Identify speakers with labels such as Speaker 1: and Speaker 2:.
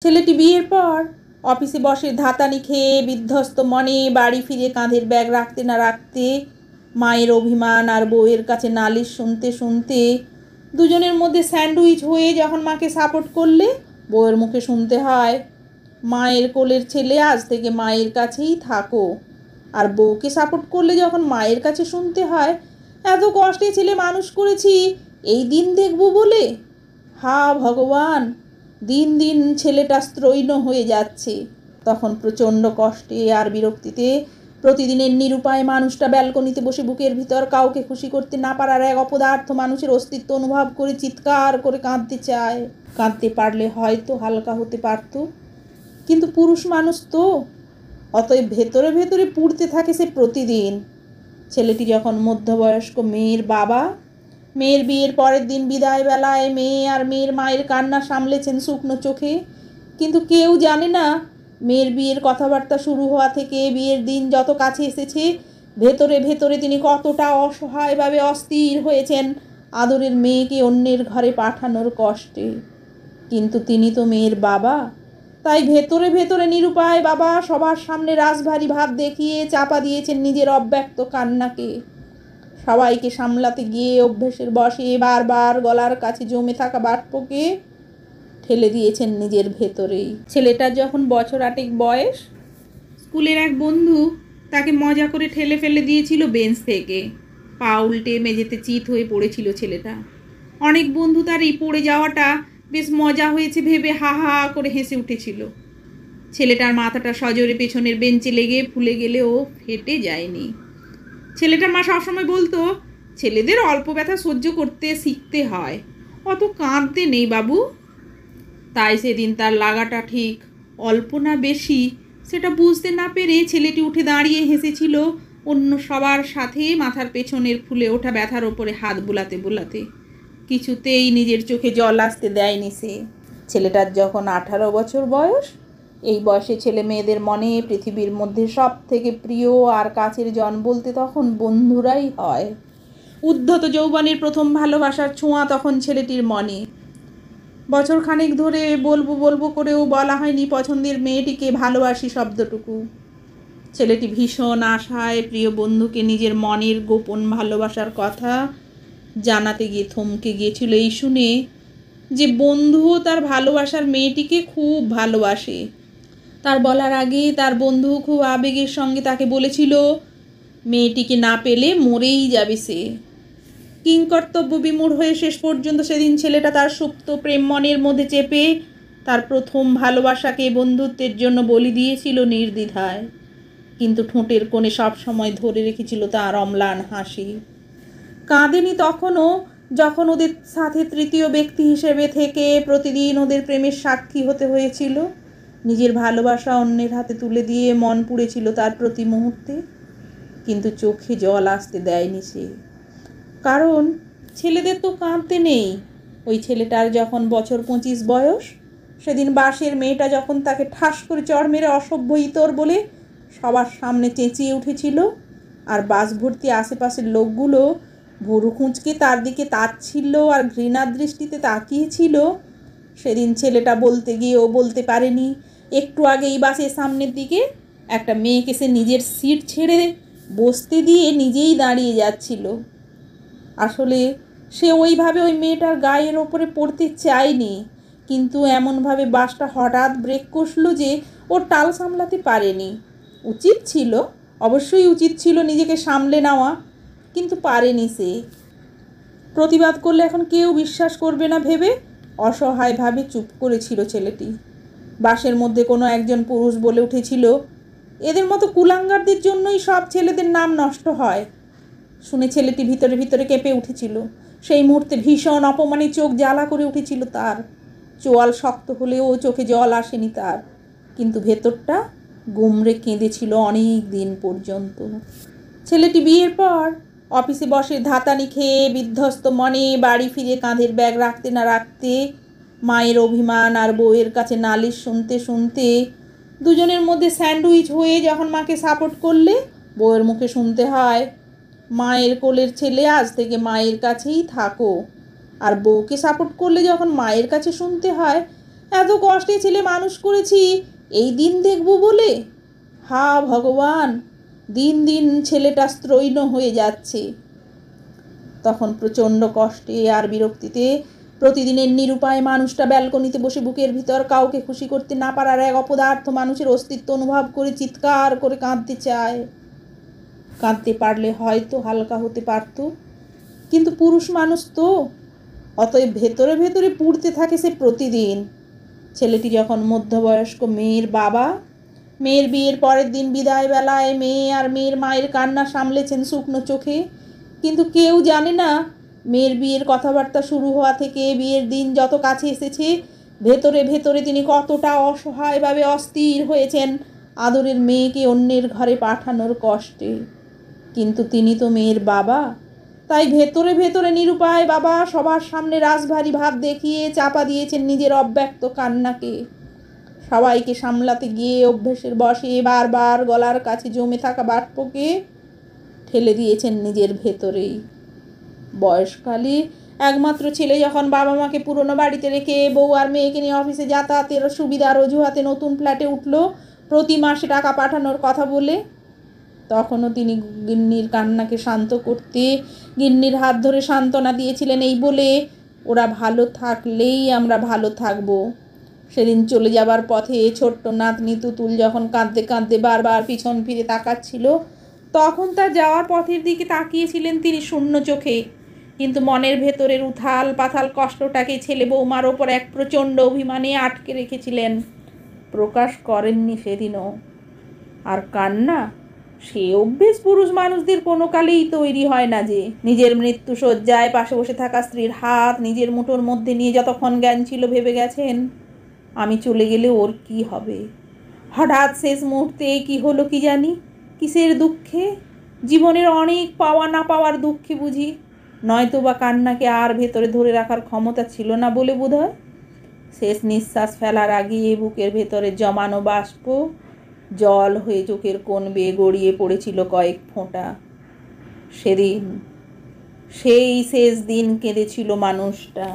Speaker 1: ছেলেটি বিয়ের পর অফিসে বসে ধাতানি খেয়ে বিধ্বস্ত মনে বাড়ি ফিরে কাঁধের ব্যাগ রাখতে না রাখতে মায়ের অভিমান আর বউয়ের কাছে নালিশ শুনতে শুনতে দুজনের মধ্যে স্যান্ডউইচ হয়ে যখন মাকে সাপোর্ট করলে বউয়ের মুখে শুনতে হয়, মায়ের কোলের ছেলে আজ থেকে মায়ের কাছেই থাকো। আর বউকে সাপোর্ট করলে যখন মায়ের কাছে শুনতে হয়, এত কষ্টে ছেলে মানুষ করেছি, এই দিন দেখব বলে। হা ভগবান, দিন দিন ছেলেটা স্ত্রৈণ হয়ে যাচ্ছে। তখন প্রচণ্ড কষ্টে আর বিরক্তিতে প্রতিদিনের নিরুপায় মানুষটা ব্যালকনিতে বসে বুকের ভিতর কাউকে খুশি করতে না পারার এক অপদার্থ মানুষের অস্তিত্ব অনুভব করে চিৎকার করে কাঁদতে চায়। কাঁদতে পারলে হয়তো হালকা হতে পারত, কিন্তু পুরুষ মানুষ তো, অতএব ভেতরে ভেতরে পুড়তে থাকে সে প্রতিদিন। ছেলেটি যখন মধ্যবয়স্ক মেয়ের বাবা, মেয়ের বিয়ের পরের দিন বিদায় বেলায় মেয়ে আর মেয়ের মায়ের কান্না সামলেছেন শুকনো চোখে, কিন্তু কেউ জানে না মেয়ের বিয়ের কথাবার্তা শুরু হওয়া থেকে বিয়ের দিন যত কাছে এসেছে ভেতরে ভেতরে তিনি কতটা অসহায়ভাবে অস্থির হয়েছেন আদরের মেয়েকে অন্যের ঘরে পাঠানোর কষ্টে। কিন্তু তিনি তো মেয়ের বাবা, তাই ভেতরে ভেতরে নিরুপায় বাবা সবার সামনে রাশভারী ভাব দেখিয়ে চাপা দিয়েছেন নিজের অব্যক্ত কান্নাকে। সবাইকে সামলাতে গিয়ে অভ্যেসের বশে বারবার গলার কাছে জমে থাকা বাষ্পকে ঠেলে দিয়েছেন নিজের ভেতরেই। ছেলেটার যখন বছর 8 বয়স, স্কুলের এক বন্ধু তাকে মজা করে ঠেলে ফেলে দিয়েছিল বেঞ্চ থেকে। পা উল্টে মেঝেতে চিত হয়ে পড়েছিল ছেলেটা। অনেক বন্ধু তার এই পড়ে যাওয়াটা বেশ মজা হয়েছে ভেবে হা হা করে হেসে উঠেছিল। ছেলেটার মাথাটা সজোরে পেছনের বেঞ্চে লেগে ফুলে গেলেও ফেটে যায়নি। ছেলেটার মা সবসময় বলতো, ছেলেদের অল্প ব্যথা সহ্য করতে শিখতে হয়, অত কাঁদতে নেই বাবু। তাই সেদিন তার লাগাটা ঠিক অল্প না বেশি সেটা বুঝতে না পেরে ছেলেটি উঠে দাঁড়িয়ে হেসেছিল অন্য সবার সাথে মাথার পেছনের ফুলে ওঠা ব্যথার ওপরে হাত বুলাতে বুলাতে। কিছুতেই নিজের চোখে জল আসতে দেয়নি সে। ছেলেটার যখন 18 বছর বয়স, এই বয়সে ছেলে মেয়েদের মনে পৃথিবীর মধ্যে সব থেকে প্রিয় আর কাছের জন বলতে তখন বন্ধুরাই হয়। উদ্ধত যৌবনের প্রথম ভালোবাসার ছোঁয়া তখন ছেলেটির মনে। বছর খানেক ধরে বলবো বলবো করেও বলা হয়নি পছন্দের মেয়েটিকে ভালোবাসি শব্দটুকু। ছেলেটি ভীষণ আশায় প্রিয় বন্ধুকে নিজের মনের গোপন ভালোবাসার কথা জানাতে গিয়ে থমকে গিয়েছিল এই শুনে যে বন্ধুও তার ভালোবাসার মেয়েটিকে খুব ভালোবাসে। তার বলার আগে তার বন্ধু খুব আবেগের সঙ্গে তাকে বলেছিল, মেয়েটিকে না পেলে মরেই যাবে সে। কিংকর্তব্য বিমূঢ় হয়ে শেষ পর্যন্ত সেদিন ছেলেটা তার সুপ্ত প্রেম মনের মধ্যে চেপে তার প্রথম ভালোবাসাকে বন্ধুত্বের জন্য বলি দিয়েছিল নির্দ্বিধায়, কিন্তু ঠোঁটের কোণে সব সময় ধরে রেখেছিল তার অম্লান হাসি। কাঁদেনি তখনও, যখন ওদের সাথে তৃতীয় ব্যক্তি হিসেবে থেকে প্রতিদিন ওদের প্রেমের সাক্ষী হতে হয়েছিল। নিজের ভালোবাসা অন্যের হাতে তুলে দিয়ে মন পুড়েছিল তার প্রতি মুহূর্তে, কিন্তু চোখে জল আসতে দেয়নি সে। কারণ ছেলেদের তো কাঁদতে নেই। ওই ছেলেটার যখন বছর 25 বয়স, সেদিন বাসের মেয়েটা যখন তাকে ঠাস করে চড় মেরে অসভ্য ইতর বলে সবার সামনে চেঁচিয়ে উঠেছিল, আর বাস ভর্তি আশেপাশের লোকগুলো ভুরু কুঁচকে তার দিকে তাচ্ছিল আর ঘৃণার দৃষ্টিতে তাকিয়েছিল, সেদিন ছেলেটা বলতে গিয়েও বলতে পারেনি। একটু আগেই বাসের সামনের দিকে একটা মেয়েকে সে নিজের সিট ছেড়ে বসতে দিয়ে নিজেই দাঁড়িয়ে যাচ্ছিল। আসলে সে ওইভাবে ওই মেয়েটার গায়ের ওপরে পড়তে চায়নি, কিন্তু এমনভাবে বাসটা হঠাৎ ব্রেক কষলো যে ওর টাল সামলাতে পারেনি। উচিত ছিল, অবশ্যই উচিত ছিল নিজেকে সামলে নেওয়া, কিন্তু পারেনি সে। প্রতিবাদ করলে এখন কেউ বিশ্বাস করবে না ভেবে অসহায়ভাবে চুপ করেছিল ছেলেটি। বাসের মধ্যে কোনো একজন পুরুষ বলে উঠেছিল, এদের মতো কুলাঙ্গারদের জন্যই সব ছেলেদের নাম নষ্ট হয়। শুনে ছেলেটি ভিতরে ভিতরে কেঁপে উঠেছিল। সেই মুহূর্তে ভীষণ অপমানে চোখ জ্বালা করে উঠেছিল তার। চোয়াল শক্ত হলেও চোখে জল আসেনি তার, কিন্তু ভেতরটা গুমরে কেঁদেছিল অনেক দিন পর্যন্ত। ছেলেটি বিয়ের পর অফিসে বসে ধাতানি খেয়ে বিধ্বস্ত মনে বাড়ি ফিরে কাঁধের ব্যাগ রাখতে না রাখতে মায়ের অভিমান আর বউয়ের কাছে নালিশ শুনতে শুনতে দুজনের মধ্যে স্যান্ডউইচ হয়ে যখন মাকে সাপোর্ট করলে বউয়ের মুখে শুনতে হয়, মায়ের কোলের ছেলে আজ থেকে মায়ের কাছেই থাকো। আর বউকে সাপোর্ট করলে যখন মায়ের কাছে শুনতে হয়, এত কষ্টে ছেলে মানুষ করেছি, এই দিন দেখব বলে? হা ভগবান, দিন দিন ছেলেটা স্ত্রৈণ হয়ে যাচ্ছে। তখন প্রচণ্ড কষ্টে আর বিরক্তিতে প্রতিদিনের নিরুপায় মানুষটা ব্যালকনিতে বসে বুকের ভিতর কাউকে খুশি করতে না পারার এক অপদার্থ মানুষের অস্তিত্ব অনুভব করে চিৎকার করে কাঁদতে চায়। কাঁদতে পারলে হয়তো হালকা হতে পারত, কিন্তু পুরুষ মানুষ তো, অতএব ভেতরে ভেতরে পুড়তে থাকে সে প্রতিদিন। ছেলেটি যখন মধ্যবয়স্ক মেয়ের বাবা, মেয়ের বিয়ের পরের দিন বিদায় বেলায় মেয়ে আর মেয়ের মায়ের কান্না সামলেছেন শুকনো চোখে, কিন্তু কেউ জানে না মেয়ের বিয়ের কথাবার্তা শুরু হওয়া থেকে বিয়ের দিন যত কাছে এসেছে, ভেতরে ভেতরে তিনি কতটা অসহায়ভাবে অস্থির হয়েছেন আদরের মেয়েকে অন্যের ঘরে পাঠানোর কষ্টে। কিন্তু তিনি তো মেয়ের বাবা, তাই ভেতরে ভেতরে নিরুপায় বাবা সবার সামনে রাশভারী ভাব দেখিয়ে চাপা দিয়েছেন নিজের অব্যক্ত কান্নাকে। সবাইকে সামলাতে গিয়ে অভ্যেসের বশে বারবার গলার কাছে জমে থাকা বাষ্পকে ঠেলে দিয়েছেন নিজের ভেতরেই। বয়সকালে একমাত্র ছেলে যখন বাবা মাকে পুরনো বাড়িতে রেখে বউ আর মেয়েকে নিয়ে অফিসে যাতায়াতের সুবিধার অজুহাতে নতুন ফ্ল্যাটে উঠল প্রতি মাসে টাকা পাঠানোর কথা বলে, তখনও তিনি গিন্নির কান্নাকে শান্ত করতে গিন্নির হাত ধরে সান্ত্বনা দিয়েছিলেন এই বলে, ওরা ভালো থাকলেই আমরা ভালো থাকবো। সেদিন চলে যাবার পথে ছোট্ট নাতনি তুতুল যখন কাঁদতে কাঁদতে বারবার পিছন ফিরে তাকাচ্ছিল, তখন তার যাওয়ার পথের দিকে তাকিয়েছিলেন তিনি শূন্য চোখে, কিন্তু মনের ভেতরের উথাল পাথাল কষ্টটাকে ছেলে বৌমার ওপর এক প্রচণ্ড অভিমানে আটকে রেখেছিলেন, প্রকাশ করেননি সেদিনও। আর কান্না, সে অভ্যেস পুরুষ মানুষদের কোনো কালেই তৈরি হয় না যে নিজের মৃত্যু শয্যায় পাশে বসে থাকা স্ত্রীর হাত নিজের মুঠোর মধ্যে নিয়ে যতক্ষণ জ্ঞান ছিল ভেবে গেছেন আমি চলে গেলে ওর কি হবে। হঠাৎ শেষ মুহূর্তে কি হলো কি জানি, কিসের দুঃখে, জীবনের অনেক পাওয়া না পাওয়ার দুঃখে বুঝি, নয়তো বা কান্নাকে আর ভেতরে ধরে রাখার ক্ষমতা ছিল না বলে বোধহয়। শেষ নিঃশ্বাস ফেলার আগে বুকের ভেতরে জমানো বাষ্প জল হয়ে চোখের কোণ বেয়ে গড়িয়ে পড়েছিল কয়েক ফোঁটা। সেদিন, সেই শেষ দিন কেঁদেছিল মানুষটা।